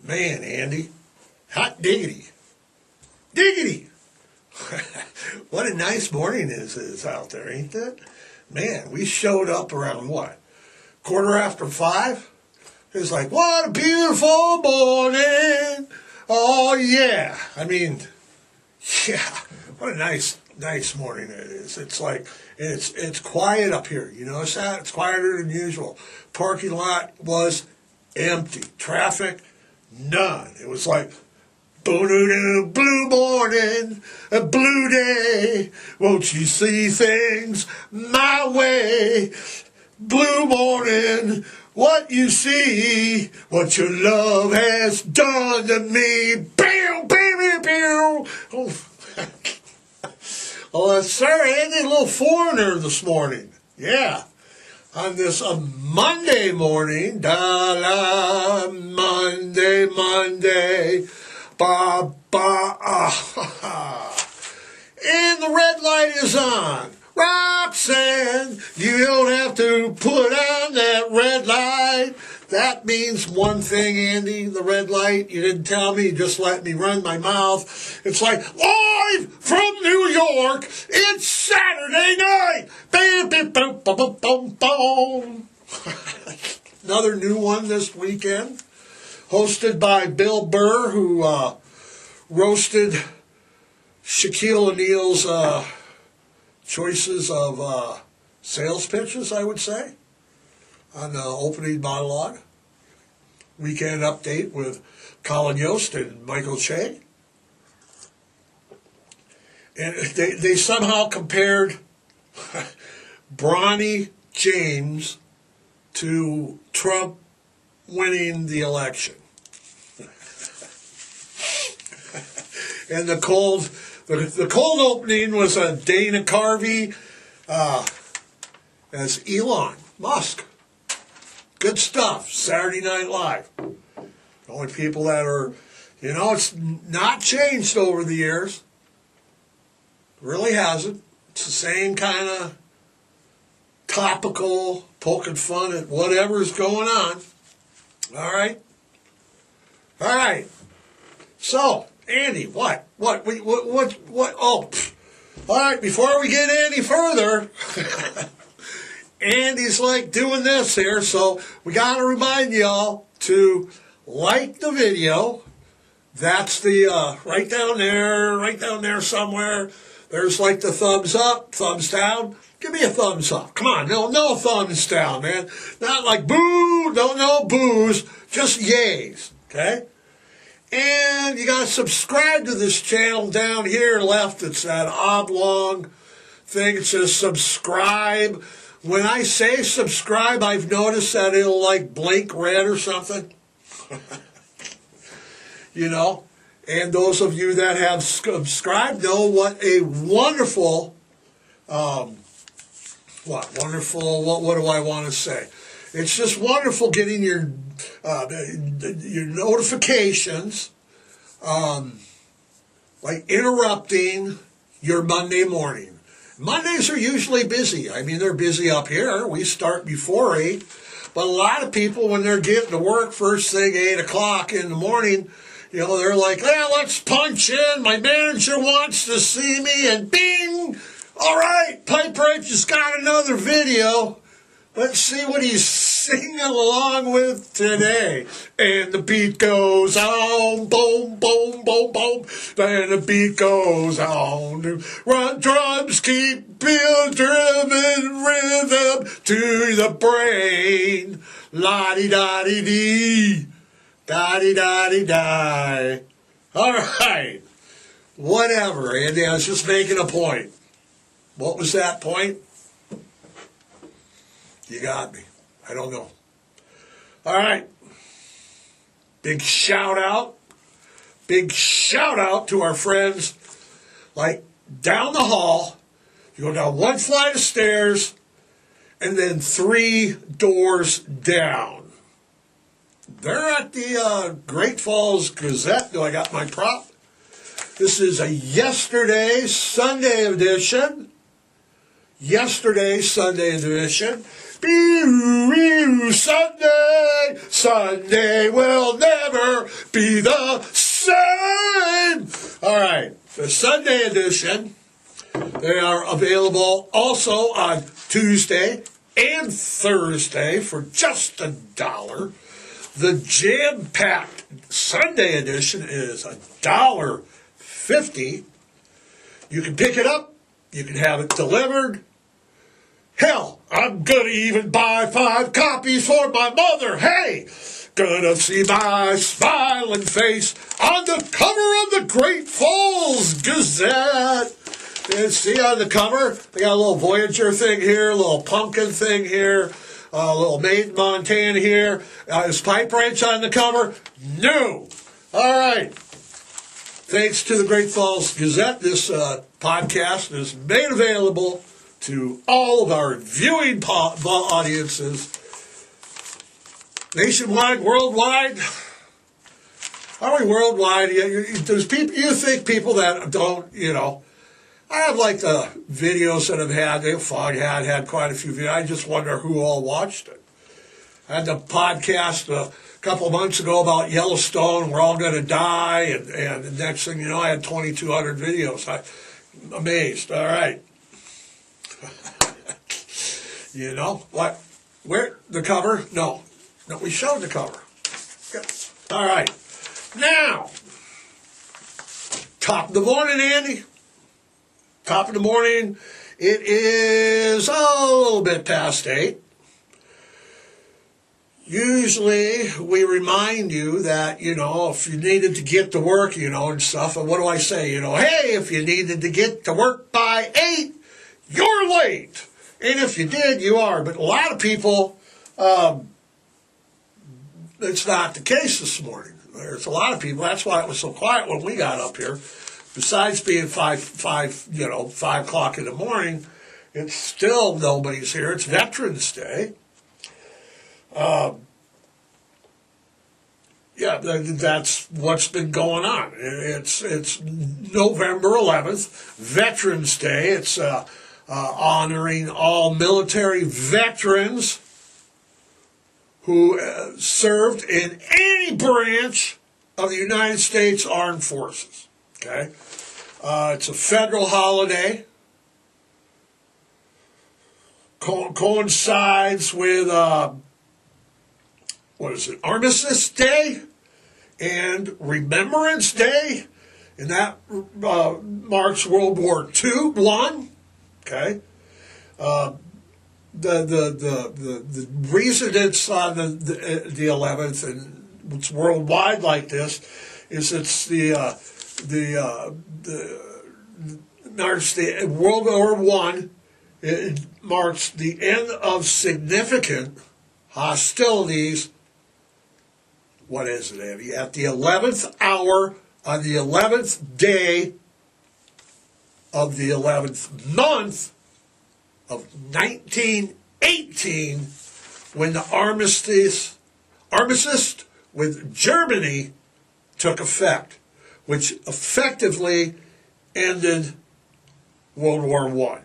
Man, Andy, hot diggity. Diggity! What a nice morning it is out there, ain't it? Man, we showed up around what? 5:15? It's like, what a beautiful morning! Oh, yeah. I mean, yeah, what a nice morning it is. It's like, it's quiet up here. You notice that? It's quieter than usual. Parking lot was empty. Traffic, none. It was like, blue morning, a blue day, won't you see things my way? Blue morning, what you see, what your love has done to me. Bam, baby, bam. Oh, sir, Andy, a little foreigner this morning. Yeah. On this Monday morning, Monday, ba, ba, and the red light is on. Roxanne, you don't have to put on that red light. That means one thing, Andy, the red light. You didn't tell me, you just let me run my mouth. It's like, live from New York, it's Saturday night. Bam, bam, boom, boom, boom, boom. Another new one this weekend, hosted by Bill Burr, who roasted Shaquille O'Neal's choices of sales pitches, I would say, on the opening monologue. Weekend update with Colin Yost and Michael Che. And they somehow compared Bronny James to Trump winning the election. And the cold opening was a Dana Carvey as Elon Musk. Good stuff. Saturday Night Live. The only people that are, it's not changed over the years. It really hasn't. It's the same kind of topical, poking fun at whatever's going on. All right. So, Andy, what? Oh, all right, before we get any further, Andy's like doing this here, so we got to remind y'all to like the video. That's the, right down there somewhere. There's like the thumbs up, thumbs down. Give me a thumbs up. Come on, no thumbs down, man. Not like boo, no boos, just yays, okay? And you got to subscribe to this channel down here left. It's that oblong thing. It says subscribe. When I say subscribe, I've noticed that it'll like blink red or something. And those of you that have subscribed know what a wonderful, what do I want to say? It's just wonderful getting your notifications, like interrupting your Monday morning. Mondays are usually busy. I mean, they're busy up here. We start before 8. But a lot of people, when they're getting to work first thing, 8 o'clock in the morning, they're like, let's punch in. My manager wants to see me. And bing! All right, Pipewrench has got another video. Let's see what he's singing along with today. And the beat goes on, boom, boom, boom, boom. And the beat goes on. Run, drums keep drumming rhythm to the brain. La-di-da-di-dee, da-di-da-di-die. All right. Whatever, Andy, I was just making a point. What was that point? You got me. I don't know. All right. Big shout out to our friends like down the hall. You go down one flight of stairs and then 3 doors down. They're at the Great Falls Gazette. Do I got my prop? This is a yesterday Sunday edition. Sunday will never be the same. All right, the Sunday edition, they are available also on Tuesday and Thursday for just $1. The jam-packed Sunday edition is $1.50. You can pick it up. You can have it delivered. Hell, I'm gonna even buy 5 copies for my mother. Hey, gonna see my smiling face on the cover of the Great Falls Gazette. And see on the cover, they got a little Voyager thing here, a little pumpkin thing here, a little Made in Montana here. Is Pipewrench on the cover? No. All right. Thanks to the Great Falls Gazette, this podcast is made available to all of our viewing audiences, nationwide, worldwide. Are we worldwide? There's people. You think people that don't, I have like the videos that I've had. Foghat had quite a few videos. I just wonder who all watched it. I had the podcast a couple of months ago about Yellowstone. We're all going to die, and the next thing you know, I had 2,200 videos. I'm amazed. All right. What? Where? The cover? No, we showed the cover. All right. Now, top of the morning, Andy. Top of the morning. It is a little bit past 8. Usually, we remind you that, if you needed to get to work, and stuff. And what do I say? Hey, if you needed to get to work by 8, you're late. And if you did, you are. But a lot of people, it's not the case this morning. There's a lot of people. That's why it was so quiet when we got up here. Besides being 5 o'clock in the morning, it's still nobody's here. It's Veterans Day. That's what's been going on. It's November 11th, Veterans Day. It's honoring all military veterans who served in any branch of the United States Armed Forces. Okay, it's a federal holiday. Coincides with Armistice Day and Remembrance Day, and that marks World War II. Okay. The reason it's on the 11th and it's worldwide like this is it's marks the World War I. It marks the end of significant hostilities. What is it, Andy? At the 11th hour on the 11th day of the 11th month of 1918, when the armistice with Germany took effect, which effectively ended World War I.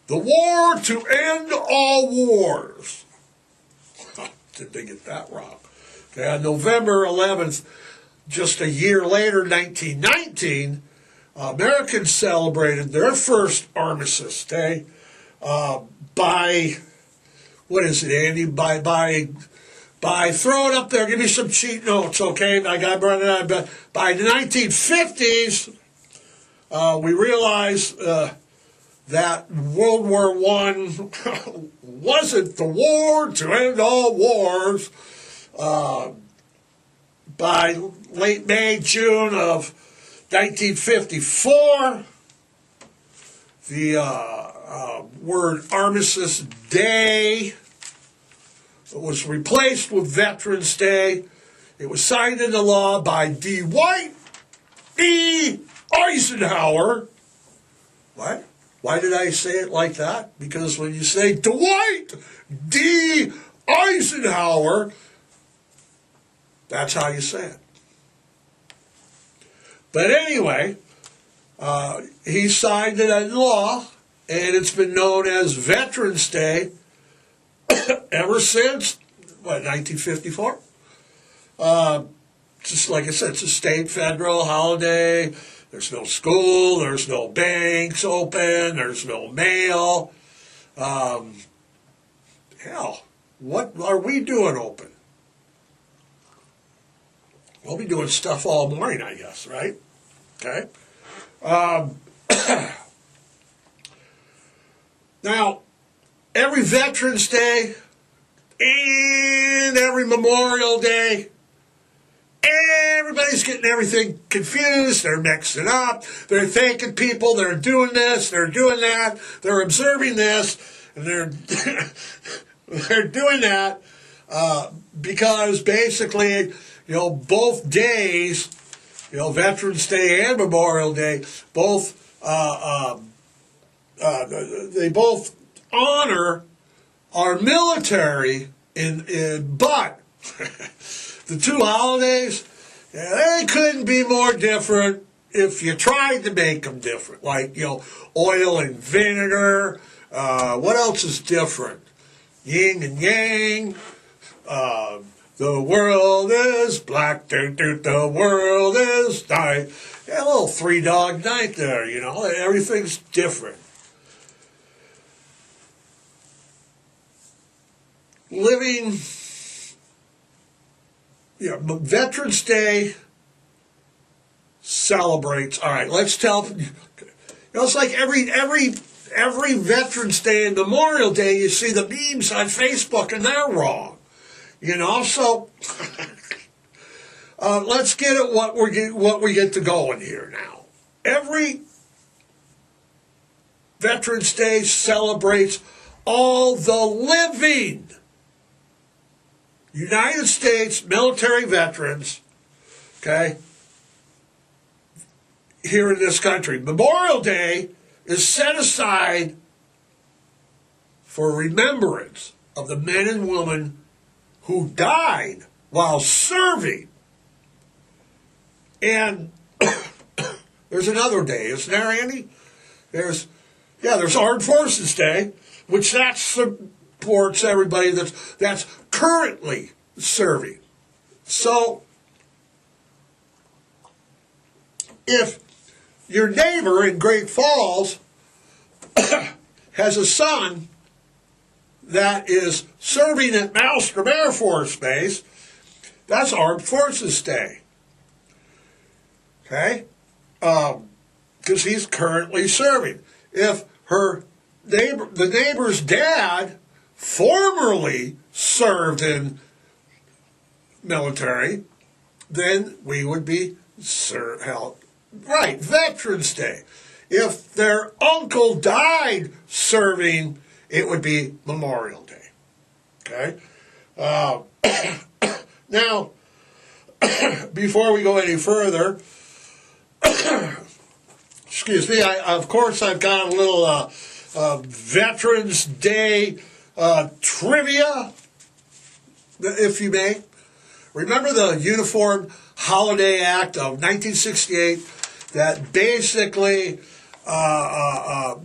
The war to end all wars. Did they get that wrong? Okay, on November 11th, just a year later, 1919, Americans celebrated their first Armistice Day by, what is it, Andy? By throw it up there, give me some cheat notes, okay? I got brought it on. But by the 1950s, we realized that World War I wasn't the war to end all wars. By late May, June of 1954, the word Armistice Day was replaced with Veterans Day. It was signed into law by Dwight E. Eisenhower. What? Why did I say it like that? Because when you say Dwight D. Eisenhower, that's how you say it. But anyway, he signed it into law, and it's been known as Veterans Day ever since, 1954? just like I said, it's a state federal holiday. There's no school. There's no banks open. There's no mail. Hell, what are we doing open? We'll be doing stuff all morning, I guess, right? Okay. Now, every Veterans Day and every Memorial Day, everybody's getting everything confused. They're mixing up. They're thanking people. They're doing this. They're doing that. They're observing this. And they're they're doing that because basically, both days, Veterans Day and Memorial Day, both they both honor our military. But the two holidays, they couldn't be more different if you tried to make them different. Like oil and vinegar. What else is different? Yin and yang. The world is black, the world is night. A little Three Dog Night there, everything's different. Veterans Day celebrates, all right, let's tell, it's like every Veterans Day and Memorial Day, you see the memes on Facebook and they're wrong. So let's get at what we get to going here now. Every Veterans Day celebrates all the living United States military veterans, okay, here in this country. Memorial Day is set aside for remembrance of the men and women who died while serving. And there's another day, isn't there, Andy? There's Armed Forces Day, which that supports everybody that's currently serving. So, if your neighbor in Great Falls has a son that is serving at Malmstrom Air Force Base, that's Armed Forces Day. Okay? Because he's currently serving. If the neighbor's dad formerly served in military, then we would be Veterans Day. If their uncle died serving, it would be Memorial Day. Okay? Now, before we go any further, excuse me, I've got a little Veterans Day trivia, if you may. Remember the Uniform Holiday Act of 1968 that basically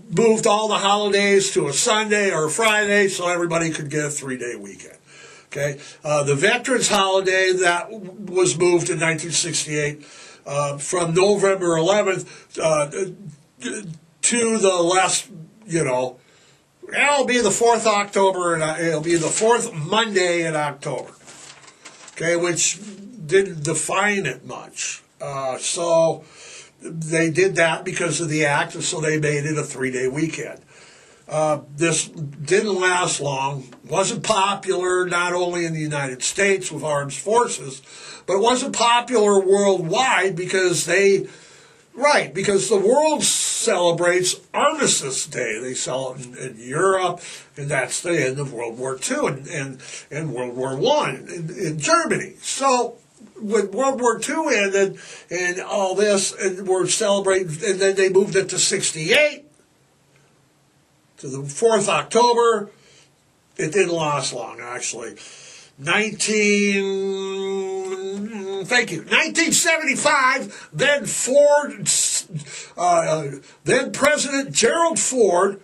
moved all the holidays to a Sunday or a Friday so everybody could get a 3-day weekend. Okay, the Veterans Holiday that was moved in 1968 from November 11th to the last, it'll be the 4th October, and it'll be the 4th Monday in October. Okay, which didn't define it much. So they did that because of the act, so they made it a 3-day weekend. This didn't last long, wasn't popular not only in the United States with armed forces, but it wasn't popular worldwide because the world celebrates Armistice Day. They celebrate in Europe, and that's the end of World War II and World War I in Germany. So when World War II ended and all this, and we're celebrating, and then they moved it to 1968, to the 4th October. It didn't last long, actually. 1975, then President Gerald Ford,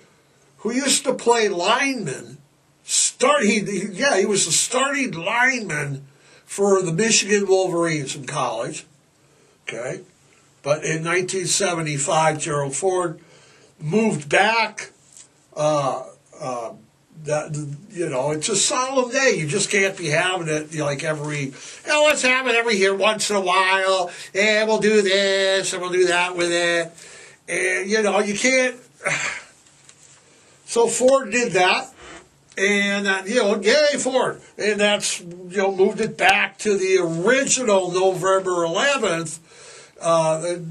who used to play lineman, he was the starting lineman for the Michigan Wolverines in college. Okay. But in 1975, Gerald Ford moved back. It's a solemn day. You just can't be having it like let's have it every year once in a while. And we'll do this and we'll do that with it. And, you can't. So Ford did that. And, yay, Ford. And that's, moved it back to the original November 11th.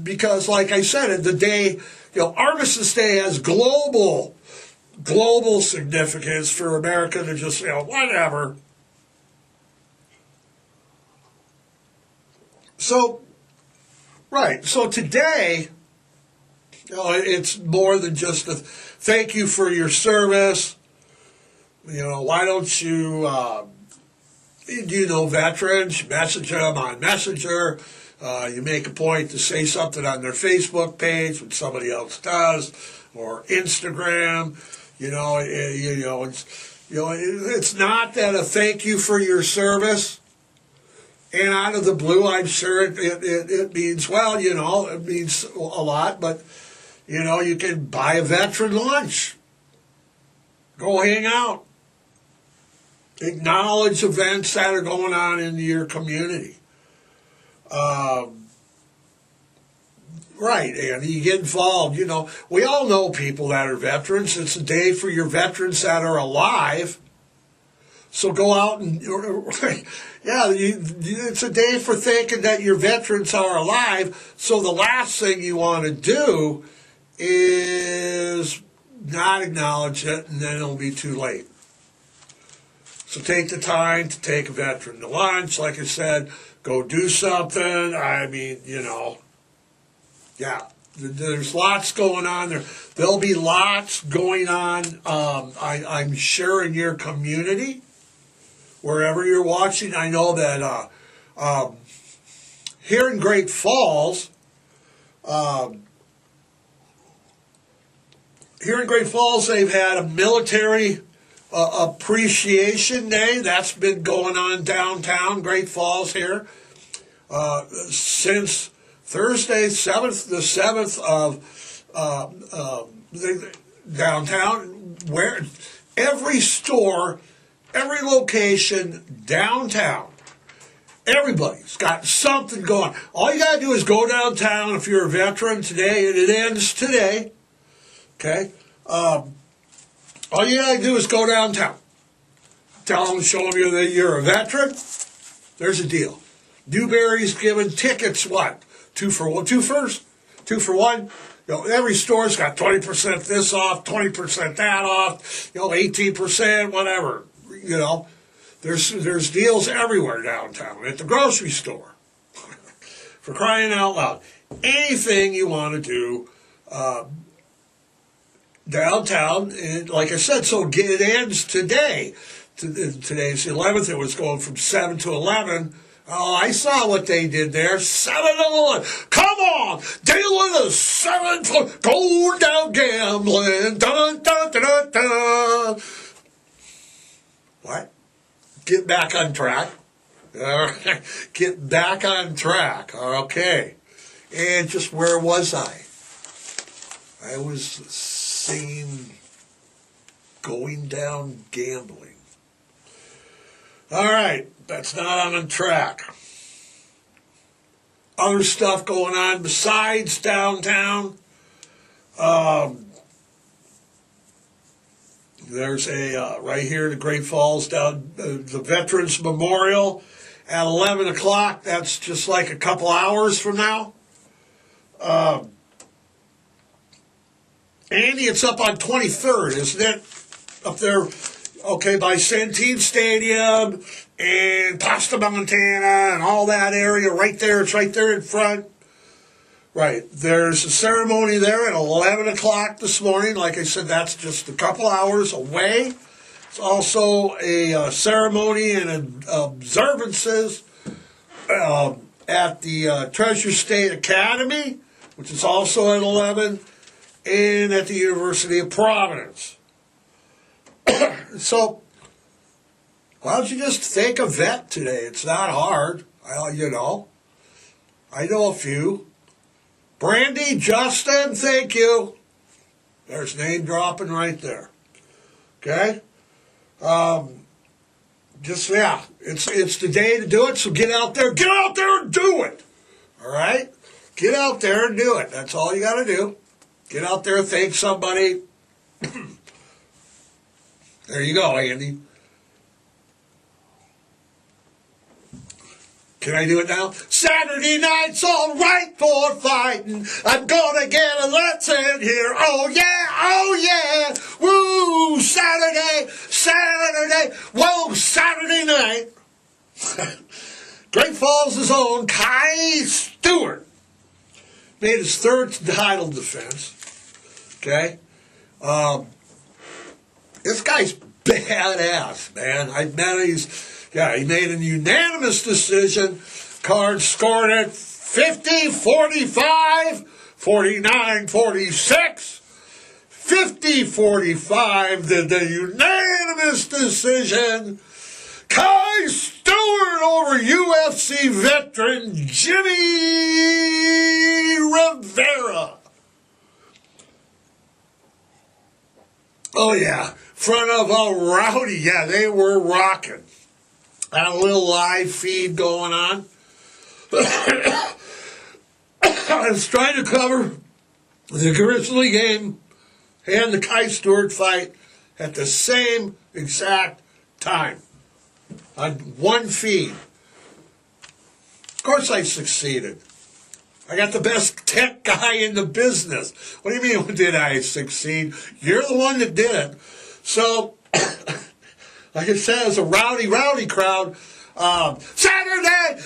Because, like I said, the day, Armistice Day has global significance for America to just, whatever. So, right. So today, it's more than just a thank you for your service. Why don't you, veterans, message them on Messenger. You make a point to say something on their Facebook page when somebody else does, or Instagram. It's not that a thank you for your service. And out of the blue, I'm sure it means, it means a lot, but, you can buy a veteran lunch. Go hang out. Acknowledge events that are going on in your community. Right, and you get involved. We all know people that are veterans. It's a day for your veterans that are alive. So go out and, it's a day for thinking that your veterans are alive. So the last thing you want to do is not acknowledge it, and then it'll be too late. So take the time to take a veteran to lunch. Like I said, go do something. There's lots going on there. There'll be lots going on, I'm sure, in your community, wherever you're watching. I know that here in Great Falls, they've had a military Appreciation Day. That's been going on downtown Great Falls here since Thursday, the 7th of downtown, where every store, every location downtown, everybody's got something going. All you got to do is go downtown if you're a veteran today, and it ends today. Okay? All you got to do is go downtown. Tell them, show them that you're a veteran. There's a deal. Dewberry's giving tickets, what? 2 for 1, 2 first? 2 for 1? Every store's got 20% this off, 20% that off, 18%, whatever. There's deals everywhere downtown, at the grocery store. For crying out loud. Anything you want to do downtown, and like I said, so it ends today. Today's the 11th. It was going from 7 to 11. Oh, I saw what they did there. 7 to 11. Come on! Dealing a 7 for going down gambling. Dun, dun, dun, dun, dun. What? Get back on track. All right. Get back on track. Okay. And just where was I? I was saying going down gambling. All right. That's not on track. Other stuff going on besides downtown. There's a, right here in the Great Falls, down the Veterans Memorial at 11 o'clock. That's just like a couple hours from now. Andy, it's up on 23rd, isn't it? Up there, okay, by Centene Stadium and Pasta Montana and all that area right there. It's right there in front. Right. There's a ceremony there at 11 o'clock this morning. Like I said, that's just a couple hours away. It's also a ceremony and observances at the Treasure State Academy, which is also at 11, and at the University of Providence. So, Why don't you just thank a vet today? It's not hard. I know a few. Brandy, Justin, thank you. There's name dropping right there. Okay? It's the day to do it, so get out there and do it. All right? Get out there and do it. That's all you got to do. Get out there, thank somebody. There you go, Andy. Can I do it now? Saturday night's all right for fighting. I'm gonna get a lesson here. Oh yeah. Woo, Saturday. Whoa, Saturday night. Great Falls' own Kai Stewart made his third title defense. Okay? This guy's badass, man. I met him. He made a unanimous decision. Card scored at 50-45, 49-46, 50-45. The unanimous decision. Kai Stewart over UFC veteran Jimmy Rivera. Oh, yeah. Front of a rowdy. Yeah, they were rocking. Had a little live feed going on. I was trying to cover the Grizzly game and the Kai Stewart fight at the same exact time on one feed. Of course I succeeded. I got the best tech guy in the business. What do you mean, did I succeed? You're the one that did it. So, like I said, it's a rowdy crowd. Saturday,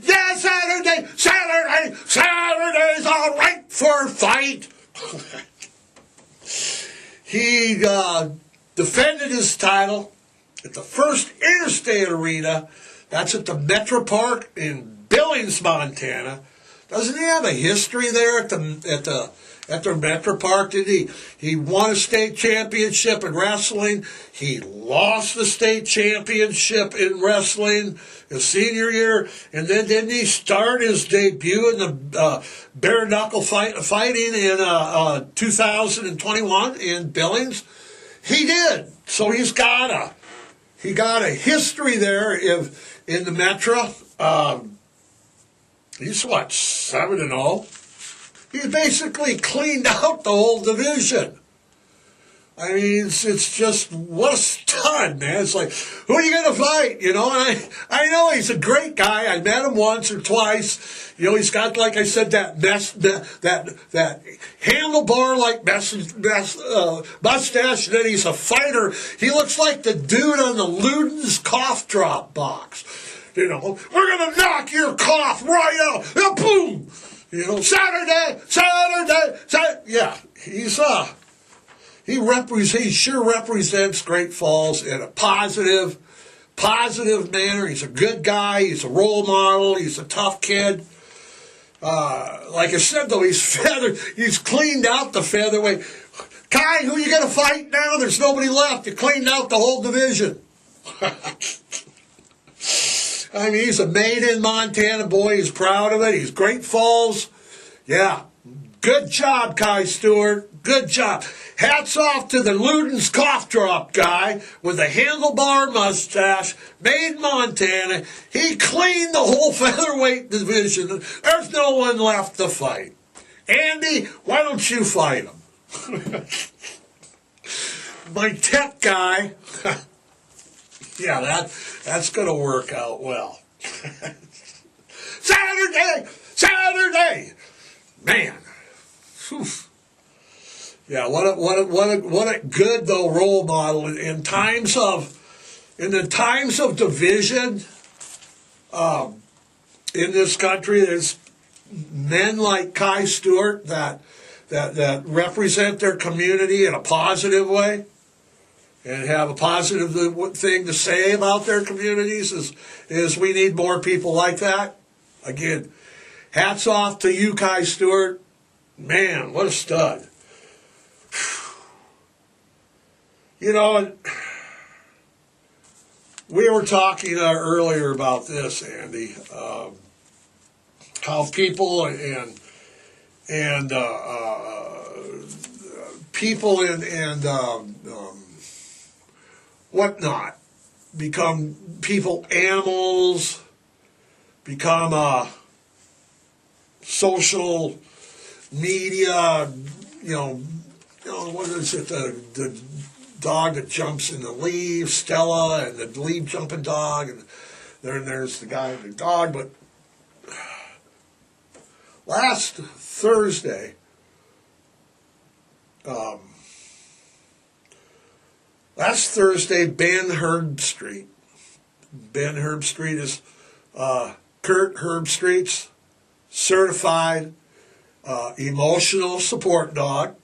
yeah, Saturday's all right for a fight. He defended his title at the First Interstate Arena. That's at the Metro Park in Billings, Montana. Doesn't he have a history there at the Metro Park? Did he? He won a state championship in wrestling. He lost the state championship in wrestling his senior year, and then didn't he start his debut in the bare knuckle fighting in 2021 in Billings? He did. So he got a history there in the Metro. He's what, 7-0? He basically cleaned out the whole division. I mean, it's just, what a stud, man. It's like, who are you going to fight? You know, and I know he's a great guy. I met him once or twice. You know, he's got, like I said, that handlebar-like mustache, and then he's a fighter. He looks like the dude on the Luden's cough drop box. You know, we're going to knock your cough right out. And boom! You know, Saturday. Yeah, he sure represents Great Falls in a positive manner. He's a good guy. He's a role model. He's a tough kid. Like I said, though, he's cleaned out the featherweight. Kai, who you going to fight now? There's nobody left. You cleaned out the whole division. I mean, he's a made-in Montana boy. He's proud of it. He's Great Falls. Yeah. Good job, Kai Stewart. Good job. Hats off to the Luden's cough drop guy with the handlebar mustache, made in Montana. He cleaned the whole featherweight division. There's no one left to fight. Andy, why don't you fight him? My tech guy... Yeah, that's going to work out well. Saturday! Man. Whew. Yeah, what a good, though, role model in the times of division in this country. There's men like Kai Stewart that represent their community in a positive way and have a positive thing to say about their communities is we need more people like that. Again, hats off to you, Kai Stewart. Man, what a stud. You know, we were talking earlier about this, Andy. How people and people and whatnot become people, animals become social media. What is it? The dog that jumps in the leaves, Stella, and the leaf jumping dog, and then there's the guy with the dog. But last Thursday, Ben Herbstreit. Ben Herbstreit is Kirk Herbstreit's certified emotional support dog.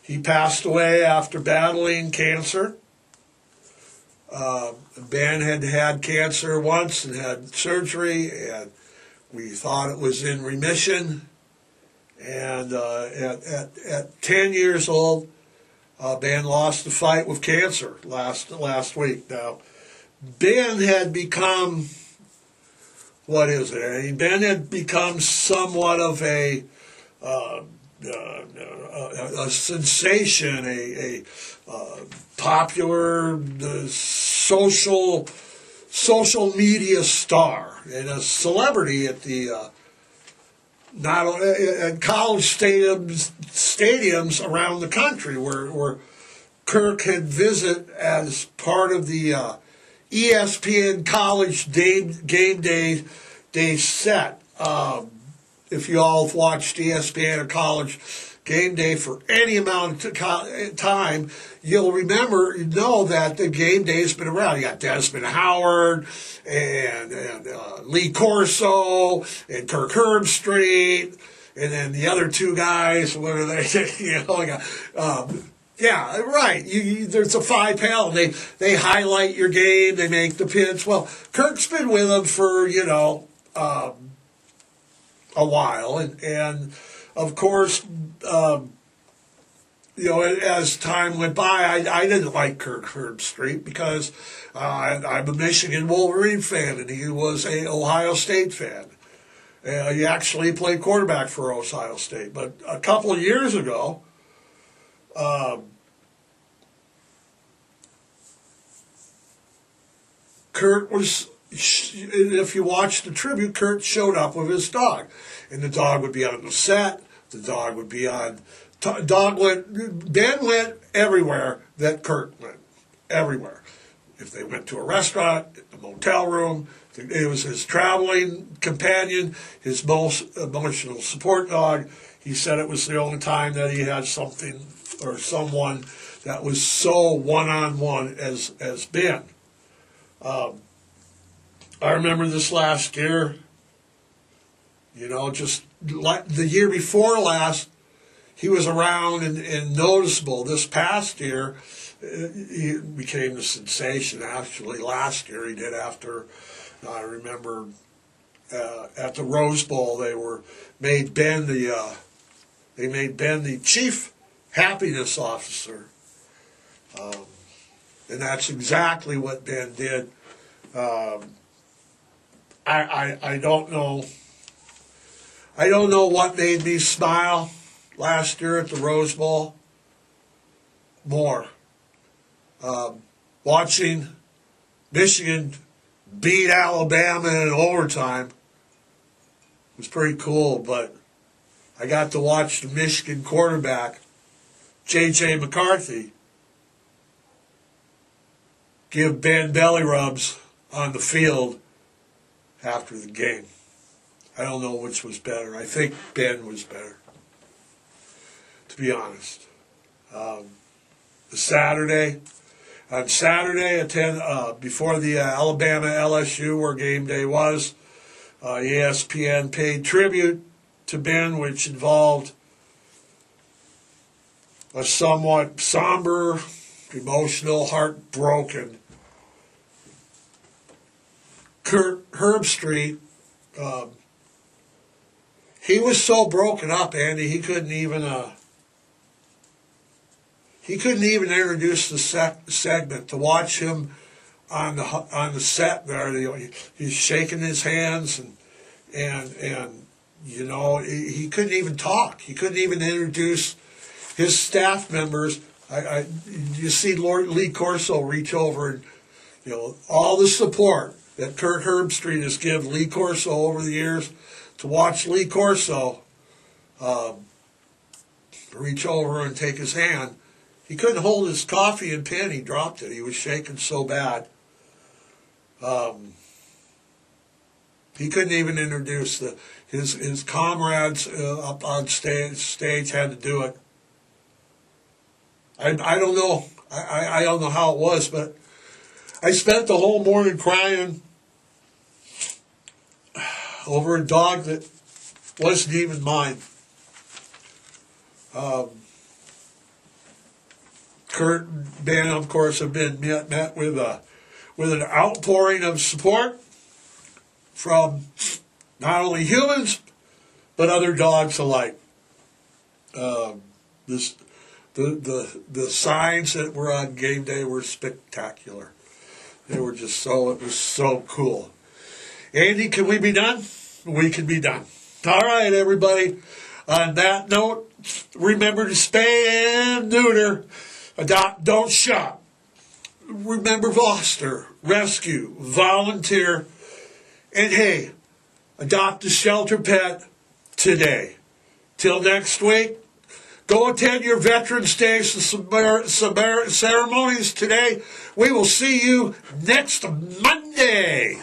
He passed away after battling cancer. Ben had had cancer once and had surgery, and we thought it was in remission. And at 10 years old, Ben lost the fight with cancer last week. Now, Ben had become, what is it? Ben had become somewhat of a sensation, a popular social media star, and a celebrity at the not at college stadiums around the country, where Kirk had visited as part of the ESPN College Game Day set. If you all have watched ESPN or College Game Day for any amount of time, you'll know that the Game Day has been around. You got Desmond Howard and Lee Corso and Kirk Herbstreit, and then the other two guys. What are they? Yeah, right. There's a 5 panel. They highlight your game. They make the pins. Well, Kirk's been with them for a while, and of course, as time went by, I didn't like Kirk Herbstreit because I'm a Michigan Wolverine fan, and he was a Ohio State fan. He actually played quarterback for Ohio State. But a couple of years ago, Kurt was, if you watch the tribute, Kurt showed up with his dog. And the dog would be on the set. The dog would be on, Ben went everywhere that Kurt went. Everywhere. If they went to a restaurant, a motel room, it was his traveling companion, his most emotional support dog. He said it was the only time that he had something or someone that was so one-on-one as Ben. I remember this last year, just like the year before last, he was around and noticeable. This past year, he became a sensation. Actually, last year he did. After I remember at the Rose Bowl, they made Ben the chief happiness officer, and that's exactly what Ben did. I don't know. I don't know what made me smile last year at the Rose Bowl more. Watching Michigan beat Alabama in overtime was pretty cool, but I got to watch the Michigan quarterback, J.J. McCarthy, give Ben belly rubs on the field after the game. I don't know which was better. I think Ben was better, to be honest. On Saturday, before the Alabama LSU, where game day was, ESPN paid tribute to Ben, which involved a somewhat somber, emotional, heartbroken Kirk Herbstreit. He was so broken up, Andy, he couldn't even introduce the segment. To watch him on the set there. He's shaking his hands and you know, he couldn't even talk. He couldn't even introduce his staff members. You see Lee Corso reach over and, you know, all the support that Kirk Herbstreit has given Lee Corso over the years, to watch Lee Corso reach over and take his hand. He couldn't hold his coffee and pen. He dropped it. He was shaking so bad. He couldn't even introduce his comrades up on stage had to do it. I don't know. I don't know how it was, but I spent the whole morning crying over a dog that wasn't even mine. Kurt and Ben, of course, have been met with an outpouring of support from not only humans but other dogs alike. The signs that were on game day were spectacular. They were just it was so cool. Andy, can we be done? We can be done. All right, everybody. On that note, remember to spay and neuter, adopt, don't shop. Remember, foster, rescue, volunteer, and hey, adopt a shelter pet today. Till next week, go attend your Veterans Day ceremonies today. We will see you next Monday.